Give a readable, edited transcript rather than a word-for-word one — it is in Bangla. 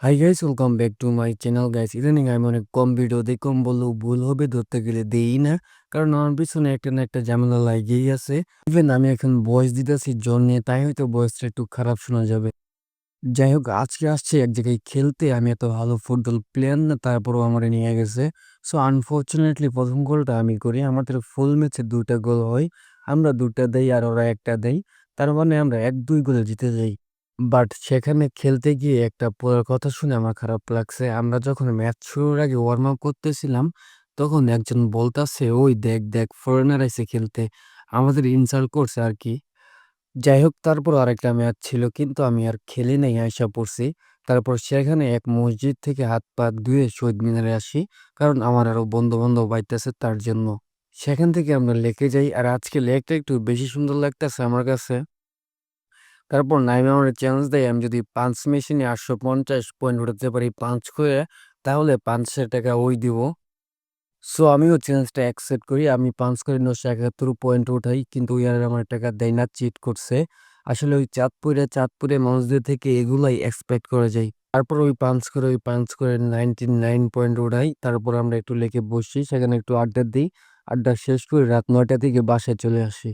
Hi guys, welcome back to my channel guys. ইদানিং আমি অনেক কম ভিডিও দিই, কম বললেও ভুল হবে, ধরতে গেলে দেই না, কারণ আমার পিছনে একটা না একটা ঝামেলা লাগেই আছে। ইভেন আমি এখন ভয়েস দিতেছি জ্বর নিয়ে, তাই হয়তো ভয়েসটা একটু খারাপ শোনা যাবে। যাই হোক, আজকে আসছে এক জায়গায় খেলতে। আমি এত ভালো ফুটবল প্লেয়ার না, তারপরও আমার নিয়ে গেছে। সো আনফর্চুনেটলি প্রথম গোলটা আমি করি। আমাদের ফুল ম্যাচে দুইটা গোল হয়, আমরা দুটা দেই আর ওরা একটা দেয়। তার মানে আমরা ১-২ গোলে জিতে যাই। বাট সেখানে খেলতে গিয়ে একটা কথা শুনে আমার খারাপ লাগছে। আমরা যখন ম্যাচ শুরুর আগে ওয়ার্ম আপ করতেছিলাম, তখন একজন বলতাছে, "ওই দেখ, দেখ ফরেনার আইছে খেলতে।" আমাদের ইনসাল্ট করছে আরকি। যাই হোক, তারপর আরেকটা ম্যাচ ছিল, কিন্তু আমি আর খেলি নাই, আইসা পড়ছি। তারপর সেখানে এক মসজিদ থেকে হাত পা ধুয়ে শহীদ মিনারে আসি। কারণ আমার আরো বন্ধু-বান্ধব আইতাছে, তার জন্য। সেখান থেকে আমরা লেকে যাই। আর আজকে লেকটা একটু বেশি সুন্দর লাগতেছে আমার কাছে। তারপর নাইমা আমারে চ্যালেঞ্জ দেয়, আমি যদি পাঞ্চ মেশিনে ৮৫০ পয়েন্ট উঠাতে পারি পাঞ্চ করে, তাহলে ৳৫০০ ওই দিব। সো আমিও চ্যালেঞ্জটা অ্যাকসেপ্ট করি। আমি পাঞ্চ করে ৯৭১ পয়েন্ট উঠাই। কিন্তু ওই আর আমার টাকা দেয় না, চিট করছে। আসলে ওই চাঁদপুরে মানুষদের থেকে এগুলাই এক্সপেক্ট করা যায়। তারপর ওই পাঞ্চ করে 99 পয়েন্ট উঠাই। তারপর আমরা একটু লেকে বসি, সেখানে একটু আড্ডা দিই। আড্ডা শেষ করে রাত ৯টার দিকে বাসায় চলে আসি।